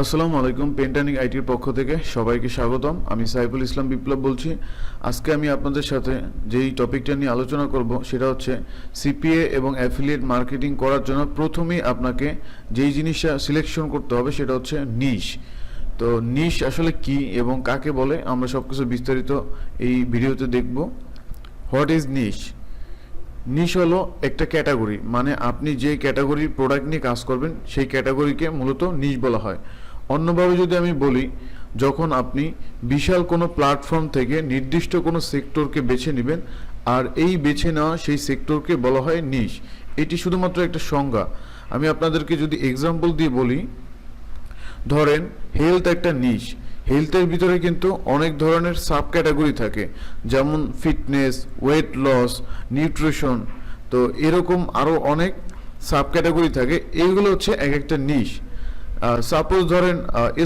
আসসালামু আলাইকুম। পেন্টানিক আইটির পক্ষ থেকে সবাইকে স্বাগতম। আমি সাইফুল ইসলাম বিপ্লব বলছি। আজকে আমি আপনাদের সাথে যেই টপিকটা নিয়ে আলোচনা করব সেটা হচ্ছে সিপিএ এবং অ্যাফিলিয়েট মার্কেটিং করার জন্য প্রথমেই আপনাকে যেই জিনিসটা সিলেকশন করতে হবে সেটা হচ্ছে নিশ। তো নিশ আসলে কি এবং কাকে বলে আমরা সব কিছু বিস্তারিত এই ভিডিওতে দেখব। হোয়াট ইজ নিশ? নিশ হলো একটা ক্যাটাগরি, মানে আপনি যে ক্যাটাগরির প্রোডাক্ট নিয়ে কাজ করবেন সেই ক্যাটাগরিকে মূলত নিশ বলা হয়। অন্যভাবে যদি আমি বলি, যখন আপনি বিশাল কোনো প্ল্যাটফর্ম থেকে নির্দিষ্ট কোনো সেক্টরকে বেছে নেবেন আর এই বেছে নেওয়া সেই সেক্টরকে বলা হয় নিশ। এটি শুধুমাত্র একটা সংজ্ঞা। আমি আপনাদেরকে যদি এক্সাম্পল দিয়ে বলি, ধরেন হেলথ একটা নিশ। হেলথের ভিতরে কিন্তু অনেক ধরনের সাব ক্যাটাগরি থাকে, যেমন ফিটনেস, ওয়েট লস, নিউট্রিশন। তো এরকম আরও অনেক সাব ক্যাটাগরি থাকে, এইগুলো হচ্ছে এক একটা নিশ। সাপোজ ধরেন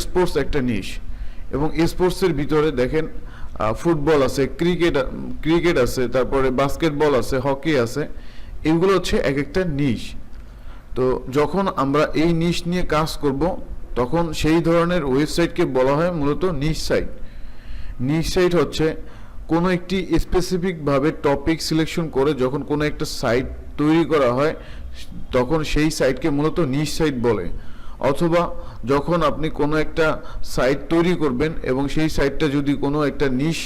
স্পোর্টস একটা নিশ, এবং স্পোর্টসের ভিতরে দেখেন ফুটবল আছে, ক্রিকেট আছে, তারপরে বাস্কেটবল আছে, হকি আছে। এগুলো হচ্ছে এক একটা নিশ। তো যখন আমরা এই নিশ নিয়ে কাজ করব তখন সেই ধরনের ওয়েবসাইটকে বলা হয় মূলত নিশ সাইট। নিশ সাইট হচ্ছে কোনো একটি স্পেসিফিকভাবে টপিক সিলেকশন করে যখন কোনো একটা সাইট তৈরি করা হয় তখন সেই সাইটকে মূলত নিশ সাইট বলে। অথবা যখন আপনি কোনো একটা সাইট তৈরি করবেন এবং সেই সাইটটা যদি কোনো একটা নিশ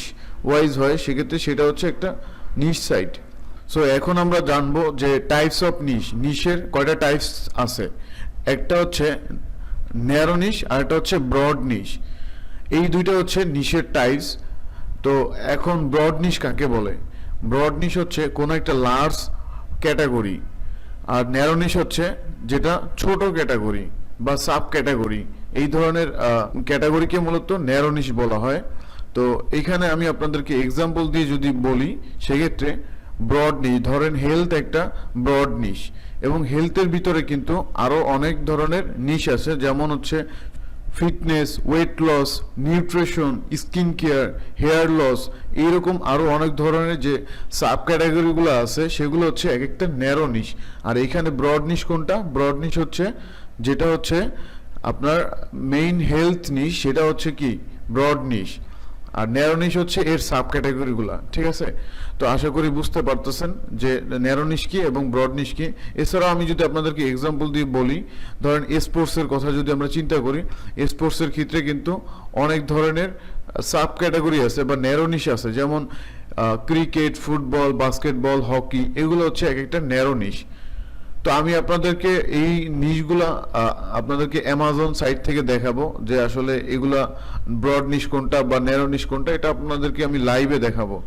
ওয়াইজ হয় সেক্ষেত্রে সেটা হচ্ছে একটা নিশ সাইট। সো এখন আমরা জানবো যে টাইপস অফ নিশ। নিশের কয়টা টাইপস আছে। একটা হচ্ছে ন্যারো নিশ আর একটা হচ্ছে ব্রড নিশ। এই দুইটা হচ্ছে নিশের টাইপস। তো এখন ব্রড নিশ কাকে বলে? ব্রড নিশ হচ্ছে কোনো একটা লার্জ ক্যাটাগরি, আর ন্যারো নিশ হচ্ছে যেটা ছোট ক্যাটাগরি বা সাব ক্যাটাগরি। এই ধরনের ক্যাটাগরিকে মূলত ন্যারো নিশ বলা হয়। তো এখানে আমি আপনাদেরকে এক্সাম্পল দিয়ে যদি বলি সেক্ষেত্রে ব্রড নিশ, ধরেন হেলথ একটা ব্রড নিশ, এবং হেলথের ভিতরে কিন্তু আরও অনেক ধরনের নিশ আছে, যেমন হচ্ছে fitness, weight loss, nutrition, skin care, hair loss. এইরকম আরও অনেক ধরনের যে সাব ক্যাটাগরিগুলো আছে সেগুলো হচ্ছে এক একটা ন্যারো নিশ। আর এখানে ব্রড নিশ কোনটা? ব্রড নিশ হচ্ছে যেটা হচ্ছে আপনার মেইন হেলথ নিশ, সেটা হচ্ছে কি ব্রড নিশ। আর ন্যারো নিশ হচ্ছে এর সাব ক্যাটাগরিগুলা। ঠিক আছে? তো আশা করি বুঝতে পারতেছেন যে ন্যারো নিশ কি এবং ব্রড নিশ কি। এছাড়াও আমি যদি আপনাদেরকে এক্সাম্পল দিয়ে বলি, ধরেন স্পোর্টসের কথা যদি আমরা চিন্তা করি, স্পোর্টসের ক্ষেত্রে কিন্তু অনেক ধরনের সাব ক্যাটাগরি আছে বা ন্যারো নিশ আছে, যেমন ক্রিকেট, ফুটবল, বাস্কেটবল, হকি। এগুলো হচ্ছে এক একটা ন্যারো নিশ। তো আমি আপনাদেরকে এই নিশগুলা আপনাদেরকে অ্যামাজন সাইট থেকে দেখাবো যে আসলে এগুলা ব্রড নিশ কোনটা বা ন্যারো নিশ কোনটা, এটা আপনাদেরকে আমি লাইভে দেখাবো।